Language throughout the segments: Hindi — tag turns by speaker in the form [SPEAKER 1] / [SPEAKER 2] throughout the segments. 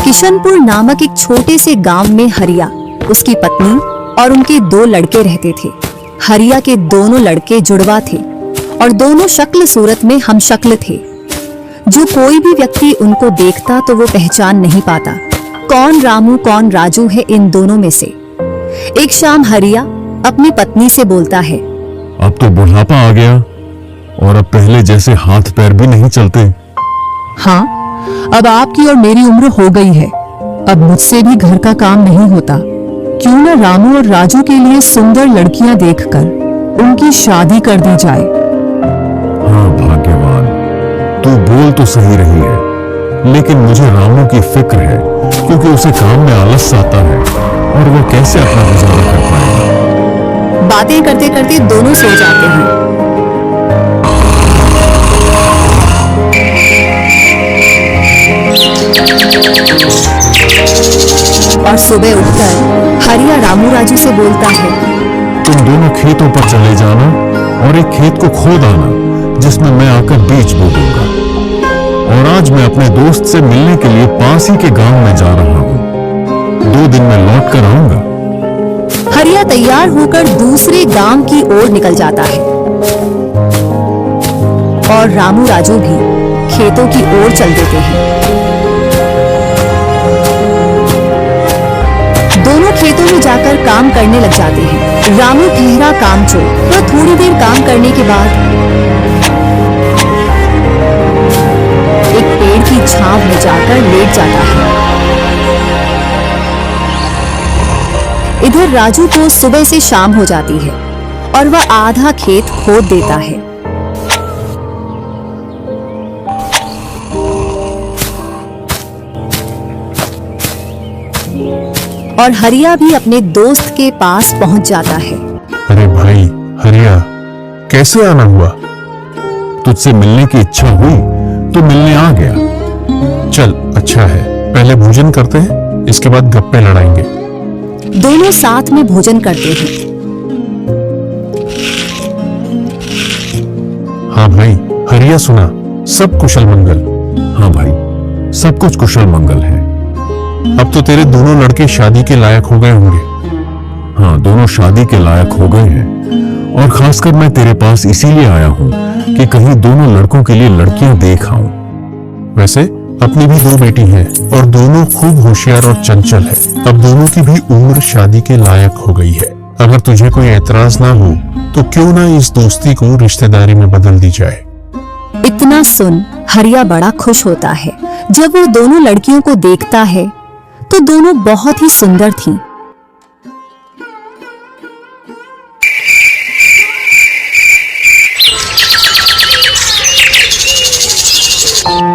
[SPEAKER 1] किशनपुर नामक एक छोटे से गांव में हरिया, उसकी पत्नी और उनके 2 लड़के रहते थे। हरिया के दोनों लड़के जुड़वा थे और दोनों शक्ल सूरत में हमशक्ल थे। जो कोई भी व्यक्ति उनको देखता तो वो पहचान नहीं पाता कौन रामू कौन राजू है इन दोनों में से। एक शाम हरिया अपनी पत्नी से बोलता है,
[SPEAKER 2] अब तो बुढ़ापा आ गया और अब पहले जैसे हाथ पैर भी नहीं चलते।
[SPEAKER 3] हाँ, अब आपकी और मेरी उम्र हो गई है, अब मुझसे भी घर का काम नहीं होता। क्यों न रामू और राजू के लिए सुंदर लड़कियां देखकर उनकी शादी कर दी जाए।
[SPEAKER 2] हाँ भाग्यवान, तू बोल तो सही रही है, लेकिन मुझे रामू की फिक्र है क्योंकि उसे काम में आलस आता है और वो कैसे अपना गुजारा कर पाएगा।
[SPEAKER 1] बातें करते करते दोनों सो जाते हैं। और सुबह उठकर हरिया रामू राजू से बोलता है,
[SPEAKER 2] तुम दोनों खेतों पर चले जाना और एक खेत को खोद आना जिसमें मैं आकर बीज बो दूंगा। और आज मैं अपने दोस्त से मिलने के लिए पास ही के गांव में जा रहा हूँ, 2 दिन में लौट कर आऊंगा।
[SPEAKER 1] हरिया तैयार होकर दूसरे गांव की ओर निकल जाता है और रामू राजू भी खेतों की ओर चल देते हैं। दोनों खेतों में जाकर काम करने लग जाते हैं। रामू ठहरा कामचोर, वह थोड़ी देर काम करने के बाद एक पेड़ की छांव में जाकर लेट जाता है। इधर राजू को सुबह से शाम हो जाती है और वह आधा खेत खोद देता है। और हरिया भी अपने दोस्त के पास पहुंच जाता है।
[SPEAKER 2] अरे भाई हरिया, कैसे आना हुआ? तुझसे मिलने की इच्छा हुई तो मिलने आ गया। चल अच्छा है, पहले भोजन करते हैं, इसके बाद गप्पे लड़ाएंगे।
[SPEAKER 1] दोनों साथ में भोजन करते हैं।
[SPEAKER 2] हाँ भाई हरिया, सुना सब कुशल मंगल? हाँ भाई, सब कुछ कुशल मंगल है। अब तो तेरे दोनों लड़के शादी के लायक हो गए होंगे। हाँ, दोनों शादी के लायक हो गए हैं और खासकर मैं तेरे पास इसीलिए आया हूँ कि कहीं दोनों लड़कों के लिए लड़कियां देख आऊं। वैसे अपनी भी 2 बेटी हैं और दोनों खूब होशियार और चंचल है। अब दोनों की भी उम्र शादी के लायक हो गई है। अगर तुझे कोई एतराज ना हो तो क्यों ना इस दोस्ती को रिश्तेदारी में बदल दी जाए।
[SPEAKER 1] इतना सुन हरिया बड़ा खुश होता है। जब वो दोनों लड़कियों को देखता है तो दोनों बहुत ही सुंदर थीं।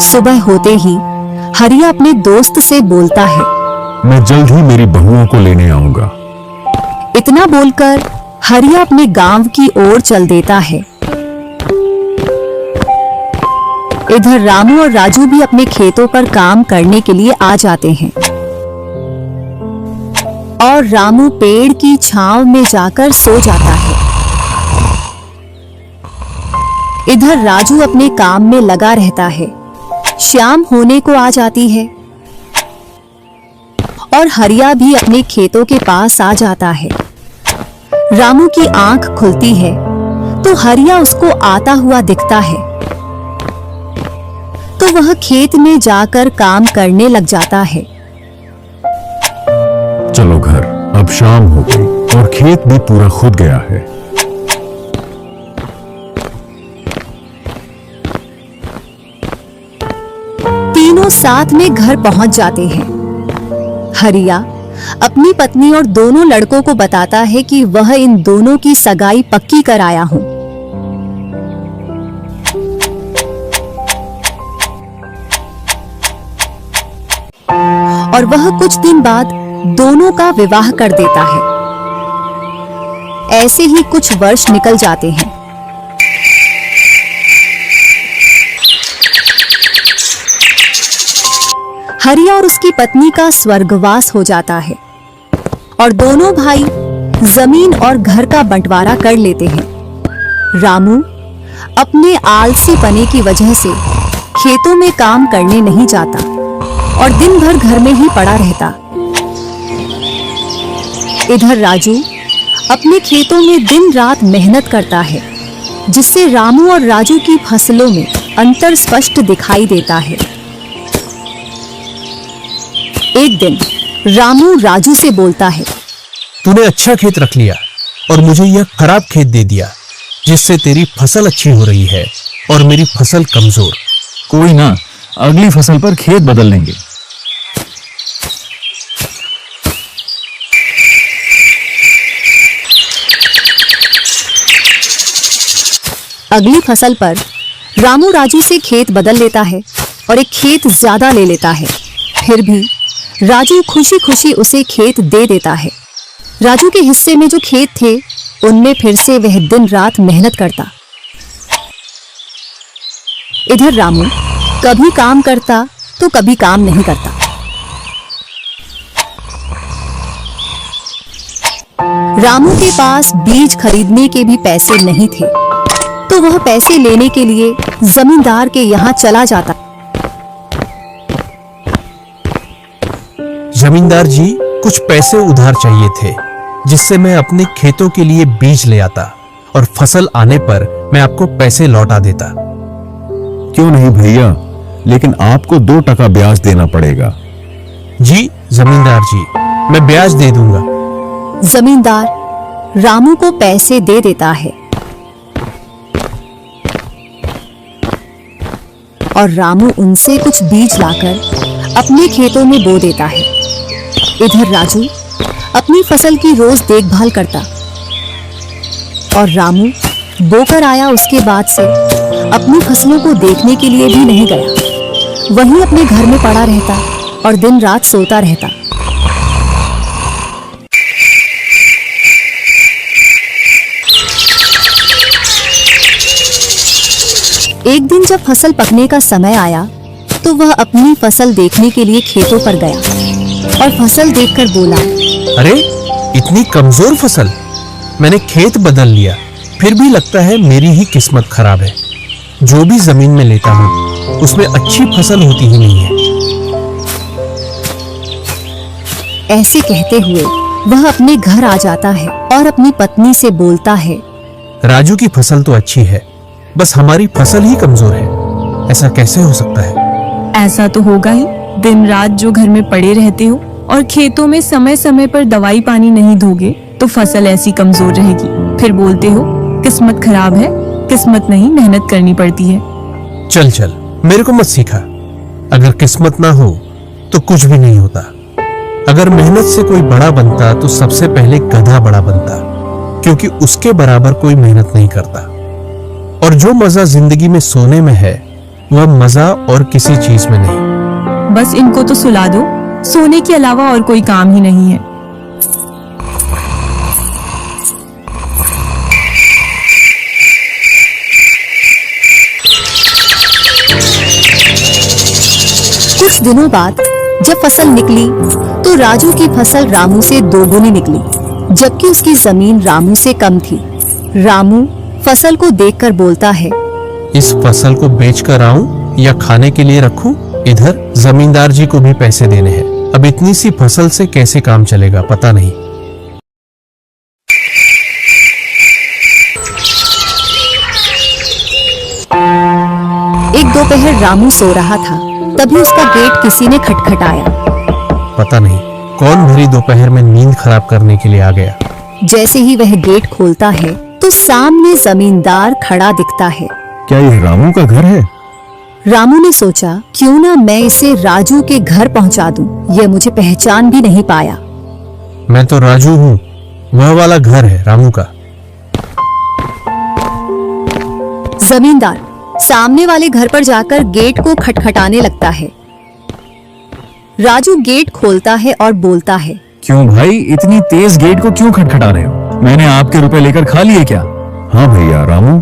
[SPEAKER 1] सुबह होते ही हरिया अपने दोस्त से बोलता है,
[SPEAKER 2] मैं जल्द ही मेरी बहुओं को लेने आऊंगा।
[SPEAKER 1] इतना बोलकर हरिया अपने गांव की ओर चल देता है। इधर रामू और राजू भी अपने खेतों पर काम करने के लिए आ जाते हैं और रामू पेड़ की छांव में जाकर सो जाता है। इधर राजू अपने काम में लगा रहता है। शाम होने को आ जाती है और हरिया भी अपने खेतों के पास आ जाता है। रामू की आंख खुलती है तो हरिया उसको आता हुआ दिखता है, तो वह खेत में जाकर काम करने लग जाता है।
[SPEAKER 2] चलो घर, अब शाम हो गई और खेत भी पूरा खुद गया है।
[SPEAKER 1] तीनों साथ में घर पहुंच जाते हैं। हरिया अपनी पत्नी और दोनों लड़कों को बताता है कि वह इन दोनों की सगाई पक्की कराया हूं। और वह कुछ दिन बाद दोनों का विवाह कर देता है। ऐसे ही कुछ वर्ष निकल जाते हैं। हरिया और उसकी पत्नी का स्वर्गवास हो जाता है और दोनों भाई जमीन और घर का बंटवारा कर लेते हैं। रामू अपने आलसीपने की वजह से खेतों में काम करने नहीं जाता और दिन भर घर में ही पड़ा रहता। इधर राजू अपने खेतों में दिन रात मेहनत करता है, जिससे रामू और राजू की फसलों में अंतर स्पष्ट दिखाई देता है। एक दिन रामू राजू से बोलता है,
[SPEAKER 4] तूने अच्छा खेत रख लिया और मुझे यह खराब खेत दे दिया, जिससे तेरी फसल अच्छी हो रही है और मेरी फसल कमजोर।
[SPEAKER 5] कोई ना, अगली फसल पर खेत बदल लेंगे।
[SPEAKER 1] अगली फसल पर रामू राजू से खेत बदल लेता है और एक खेत ज्यादा ले लेता है। फिर भी राजू खुशी खुशी उसे खेत दे देता है। राजू के हिस्से में जो खेत थे उनमें फिर से वह दिन रात मेहनत करता। इधर रामू कभी काम करता तो कभी काम नहीं करता। रामू के पास बीज खरीदने के भी पैसे नहीं थे, तो वह पैसे लेने के लिए जमींदार के यहाँ चला जाता।
[SPEAKER 4] जमींदार जी, कुछ पैसे उधार चाहिए थे, जिससे मैं अपने खेतों के लिए बीज ले आता और फसल आने पर मैं आपको पैसे लौटा देता।
[SPEAKER 2] क्यों नहीं भैया, लेकिन आपको 2 टका ब्याज देना पड़ेगा।
[SPEAKER 4] जी जमींदार जी, मैं ब्याज दे दूंगा।
[SPEAKER 1] जमींदार रामू को पैसे दे देता है और रामू उनसे कुछ बीज लाकर अपने खेतों में बो देता है। इधर राजू अपनी फसल की रोज देखभाल करता और रामू बोकर आया उसके बाद से अपनी फसलों को देखने के लिए भी नहीं गया। वहीं अपने घर में पड़ा रहता और दिन रात सोता रहता। एक दिन जब फसल पकने का समय आया तो वह अपनी फसल देखने के लिए खेतों पर गया और फसल देखकर बोला,
[SPEAKER 4] अरे इतनी कमजोर फसल! मैंने खेत बदल लिया, फिर भी लगता है मेरी ही किस्मत खराब है। जो भी जमीन में लेता हूँ उसमें अच्छी फसल होती ही नहीं है।
[SPEAKER 1] ऐसे कहते हुए वह अपने घर आ जाता है और अपनी पत्नी से बोलता है,
[SPEAKER 4] राजू की फसल तो अच्छी है, बस हमारी फसल ही कमजोर है। ऐसा कैसे हो सकता है?
[SPEAKER 6] ऐसा तो होगा ही। दिन रात जो घर में पड़े रहते हो और खेतों में समय समय पर दवाई पानी नहीं दोगे तो फसल ऐसी कमजोर रहेगी। फिर बोलते हो किस्मत खराब है। किस्मत नहीं, मेहनत करनी पड़ती है।
[SPEAKER 4] चल चल, मेरे को मत सिखा। अगर किस्मत ना हो तो कुछ भी नहीं होता। अगर मेहनत से कोई बड़ा बनता तो सबसे पहले गधा बड़ा बनता, क्योंकि उसके बराबर कोई मेहनत नहीं करता। और जो मजा जिंदगी में सोने में है वह मजा और किसी चीज में नहीं।
[SPEAKER 6] बस इनको तो सुला दो, सोने के अलावा और कोई काम ही नहीं है।
[SPEAKER 1] कुछ दिनों बाद जब फसल निकली तो राजू की फसल रामू से 2 गुनी निकली, जबकि उसकी जमीन रामू से कम थी। रामू फसल को देखकर बोलता है,
[SPEAKER 4] इस फसल को बेचकर आऊं या खाने के लिए रखूं? इधर जमींदार जी को भी पैसे देने हैं। अब इतनी सी फसल से कैसे काम चलेगा पता नहीं।
[SPEAKER 1] एक दोपहर रामू सो रहा था, तभी उसका गेट किसी ने खटखटाया।
[SPEAKER 4] पता नहीं कौन भरी दोपहर में नींद खराब करने के लिए आ गया।
[SPEAKER 1] जैसे ही वह गेट खोलता है तो सामने जमींदार खड़ा दिखता है।
[SPEAKER 2] क्या यह रामू का घर है?
[SPEAKER 1] रामू ने सोचा, क्यों ना मैं इसे राजू के घर पहुंचा दूं, यह मुझे पहचान भी नहीं पाया।
[SPEAKER 4] मैं तो राजू हूँ, वह वाला घर है रामू का।
[SPEAKER 1] जमींदार सामने वाले घर पर जाकर गेट को खटखटाने लगता है। राजू गेट खोलता है और बोलता है,
[SPEAKER 5] क्यों भाई, इतनी तेज गेट को क्यों खटखटा रहे हो? मैंने आपके रुपए लेकर खा लिए क्या?
[SPEAKER 2] हाँ भैया रामू,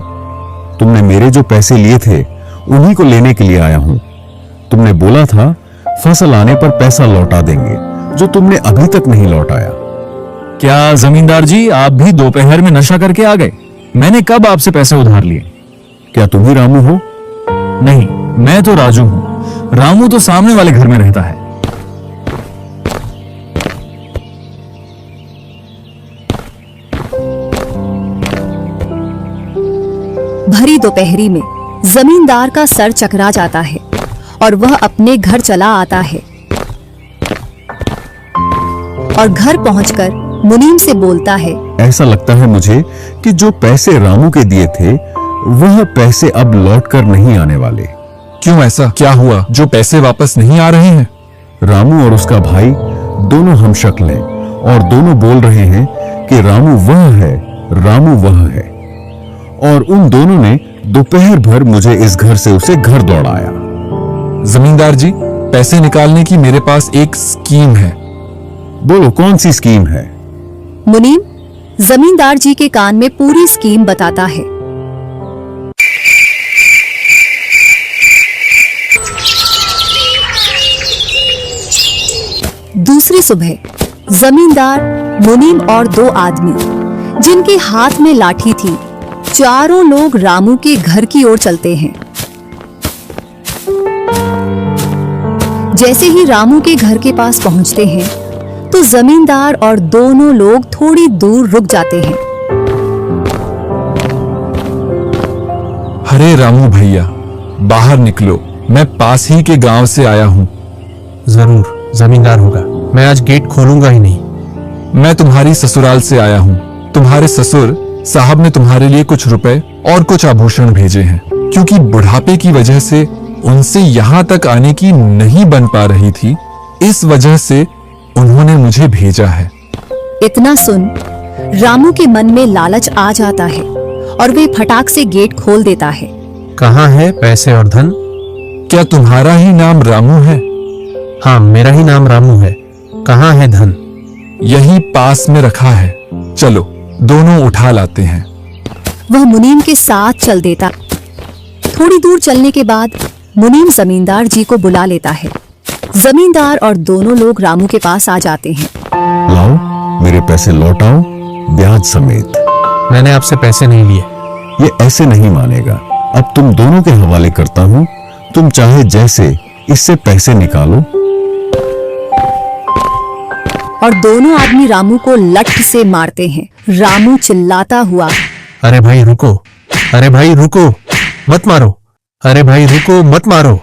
[SPEAKER 2] तुमने मेरे जो पैसे लिए थे उन्हीं को लेने के लिए आया हूँ। तुमने बोला था फसल आने पर पैसा लौटा देंगे, जो तुमने अभी तक नहीं लौटाया।
[SPEAKER 5] क्या जमींदार जी, आप भी दोपहर में नशा करके आ गए? मैंने कब आपसे पैसे उधार लिए?
[SPEAKER 2] क्या तुम ही रामू हो?
[SPEAKER 5] नहीं, मैं तो राजू हूँ। रामू तो सामने वाले घर में रहता है।
[SPEAKER 1] भरी दोपहरी में जमींदार का सर चकरा जाता है और वह अपने घर चला आता है और घर पहुंचकर मुनीम से बोलता है,
[SPEAKER 2] ऐसा लगता है मुझे कि जो पैसे रामू के दिए थे वह पैसे अब लौट कर नहीं आने वाले।
[SPEAKER 5] क्यों, ऐसा क्या हुआ जो पैसे वापस नहीं आ रहे हैं?
[SPEAKER 2] रामू और उसका भाई दोनों हमशक्ल हैं और दोनों बोल रहे हैं कि रामू वह है, रामू वह है। और उन दोनों ने दोपहर भर मुझे इस घर से उसे घर दौड़ाया।
[SPEAKER 5] जमींदार जी, पैसे निकालने की मेरे पास एक स्कीम है।
[SPEAKER 2] बोलो, कौन सी स्कीम है?
[SPEAKER 1] मुनीम जमींदार जी के कान में पूरी स्कीम बताता है। दूसरी सुबह जमींदार, मुनीम और दो आदमी जिनके हाथ में लाठी थी, चारों लोग रामू के घर की ओर चलते हैं। जैसे ही रामू के घर के पास पहुंचते हैं तो जमींदार और दोनों लोग थोड़ी दूर रुक जाते हैं।
[SPEAKER 5] अरे रामू भैया, बाहर निकलो, मैं पास ही के गांव से आया हूँ।
[SPEAKER 4] जरूर जमींदार होगा, मैं आज गेट खोलूंगा ही नहीं।
[SPEAKER 5] मैं तुम्हारी ससुराल से आया हूँ। तुम्हारे ससुर साहब ने तुम्हारे लिए कुछ रुपए और कुछ आभूषण भेजे हैं, क्योंकि बुढ़ापे की वजह से उनसे यहाँ तक आने की नहीं बन पा रही थी, इस वजह से उन्होंने मुझे भेजा है।
[SPEAKER 1] इतना सुन रामू के मन में लालच आ जाता है और वे फटाक से गेट खोल देता है।
[SPEAKER 4] कहाँ है पैसे और धन?
[SPEAKER 5] क्या तुम्हारा ही नाम रामू है?
[SPEAKER 4] हाँ, मेरा ही नाम रामू है। कहाँ है धन?
[SPEAKER 5] यही पास में रखा है, चलो दोनों उठा लाते हैं।
[SPEAKER 1] वह मुनीम के साथ चल देता। थोड़ी दूर चलने के बाद मुनीम जमींदार जी को बुला लेता है। जमींदार और दोनों लोग रामू के पास आ जाते हैं।
[SPEAKER 2] लाओ, मेरे पैसे लौटाओ, ब्याज समेत।
[SPEAKER 4] मैंने आपसे पैसे नहीं लिए।
[SPEAKER 2] ये ऐसे नहीं मानेगा। अब तुम दोनों के हवाले करता हूँ, तुम चाहे जैसे इससे पैसे निकालो।
[SPEAKER 1] और दोनों आदमी रामू को लठ से मारते हैं। रामू चिल्लाता हुआ,
[SPEAKER 4] अरे भाई रुको, अरे भाई रुको, मत मारो, अरे भाई रुको, मत मारो।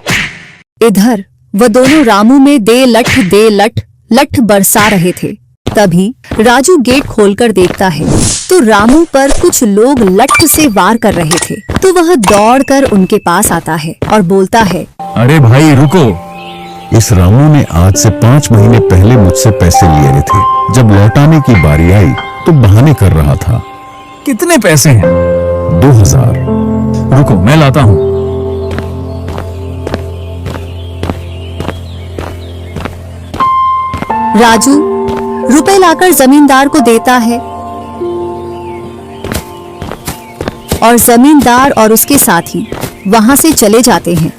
[SPEAKER 1] इधर वह दोनों रामू में दे लठ लठ बरसा रहे थे। तभी राजू गेट खोलकर देखता है तो रामू पर कुछ लोग लठ से वार कर रहे थे। तो वह दौड़कर उनके पास आता है और बोलता है,
[SPEAKER 5] अरे भाई रुको।
[SPEAKER 2] इस रामू ने आज से 5 महीने पहले मुझसे पैसे लिए थे। जब लौटाने की बारी आई तो बहाने कर रहा था।
[SPEAKER 5] कितने पैसे हैं?
[SPEAKER 2] 2000।
[SPEAKER 5] रुको, मैं लाता हूँ।
[SPEAKER 1] राजू रुपए लाकर जमींदार को देता है और जमींदार और उसके साथी वहां से चले जाते हैं।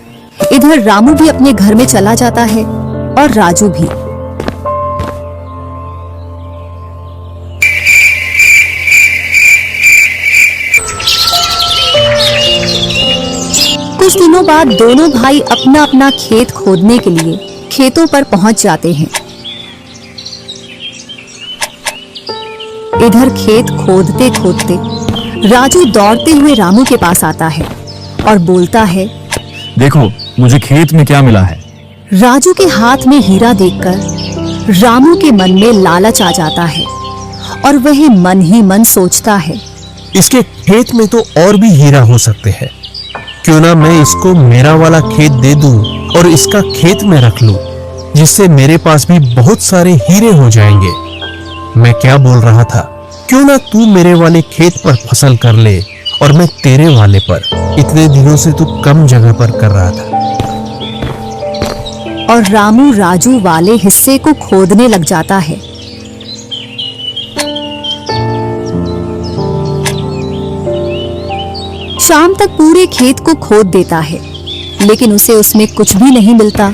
[SPEAKER 1] इधर रामू भी अपने घर में चला जाता है और राजू भी। कुछ दिनों बाद दोनों भाई अपना अपना खेत खोदने के लिए खेतों पर पहुंच जाते हैं। इधर खेत खोदते खोदते राजू दौड़ते हुए रामू के पास आता है और बोलता है,
[SPEAKER 5] देखो मुझे खेत में क्या मिला है।
[SPEAKER 1] राजू के हाथ में हीरा देखकर रामू के मन में लालच आ जाता है और वह मन ही मन सोचता है,
[SPEAKER 4] इसके खेत में तो और भी हीरा हो सकते हैं। क्यों ना मैं इसको मेरा वाला खेत दे दूं और इसका खेत में रख लूं, जिससे मेरे पास भी बहुत सारे हीरे हो जाएंगे। मैं क्या बोल रहा था, क्यों ना तू मेरे वाले खेत पर फसल कर ले और मैं तेरे वाले पर। इतने दिनों से तू कम जगह पर कर रहा था।
[SPEAKER 1] और रामू राजू वाले हिस्से को खोदने लग जाता है। शाम तक पूरे खेत को खोद देता है, लेकिन उसे उसमें कुछ भी नहीं मिलता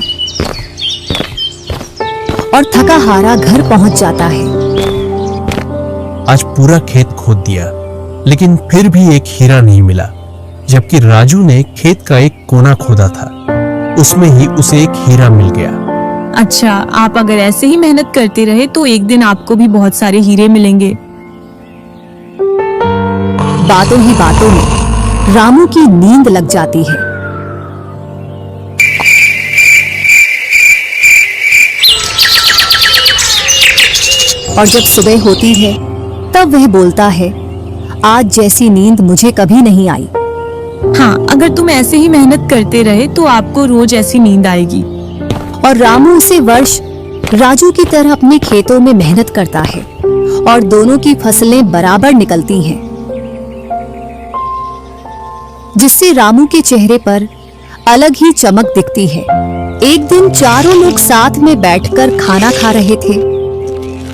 [SPEAKER 1] और थका हारा घर पहुंच जाता है।
[SPEAKER 4] आज पूरा खेत खोद दिया, लेकिन फिर भी एक हीरा नहीं मिला, जबकि राजू ने खेत का एक कोना खोदा था, उसमें ही उसे एक हीरा मिल गया।
[SPEAKER 6] अच्छा, आप अगर ऐसे ही मेहनत करते रहे तो एक दिन आपको भी बहुत सारे हीरे मिलेंगे।
[SPEAKER 1] बातों ही बातों में रामू की नींद लग जाती है। और जब सुबह होती है तब वह बोलता है, आज जैसी नींद मुझे कभी नहीं आई।
[SPEAKER 6] हाँ, अगर तुम ऐसे ही मेहनत करते रहे तो आपको रोज ऐसी नींद आएगी।
[SPEAKER 1] और रामू उसे वर्ष राजू की तरह अपने खेतों में मेहनत करता है और दोनों की फसलें बराबर निकलती हैं, जिससे रामू के चेहरे पर अलग ही चमक दिखती है। एक दिन चारों लोग साथ में बैठकर खाना खा रहे थे।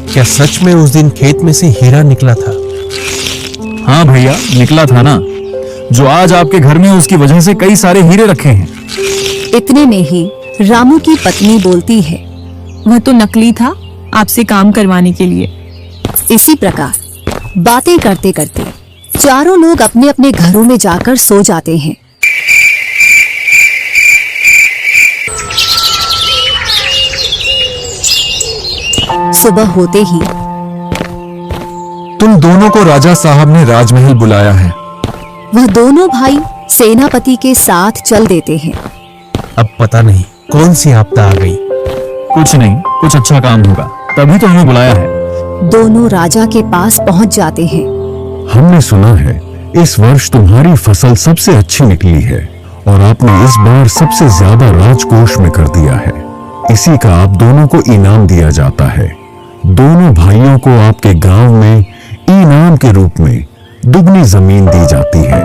[SPEAKER 4] क्या सच में उस दिन खेत में से हीरा निकला था?
[SPEAKER 5] हाँ भैया, निकला था ना। जो आज आपके घर में उसकी वजह से कई सारे हीरे रखे हैं।
[SPEAKER 1] इतने में ही रामू की पत्नी बोलती है,
[SPEAKER 6] वह तो नकली था, आपसे काम करवाने के लिए।
[SPEAKER 1] इसी प्रकार बातें करते करते चारों लोग अपने अपने घरों में जाकर सो जाते हैं। सुबह होते ही
[SPEAKER 5] तुम दोनों को राजा साहब ने राजमहल बुलाया है।
[SPEAKER 1] वह दोनों भाई सेनापति के साथ चल देते हैं।
[SPEAKER 4] अब पता नहीं कौन सी आपदा आ गई।
[SPEAKER 5] कुछ नहीं, कुछ अच्छा काम होगा, तभी तो हमें बुलाया है।
[SPEAKER 1] दोनों राजा के पास पहुंच जाते हैं।
[SPEAKER 2] हमने सुना है इस वर्ष तुम्हारी फसल सबसे अच्छी निकली है और आपने इस बार सबसे ज्यादा राजकोष में कर दिया है। इसी का आप दोनों को इनाम दिया जाता है। दोनों भाइयों को आपके गांव में इनाम के रूप में दुगनी जमीन दी जाती है।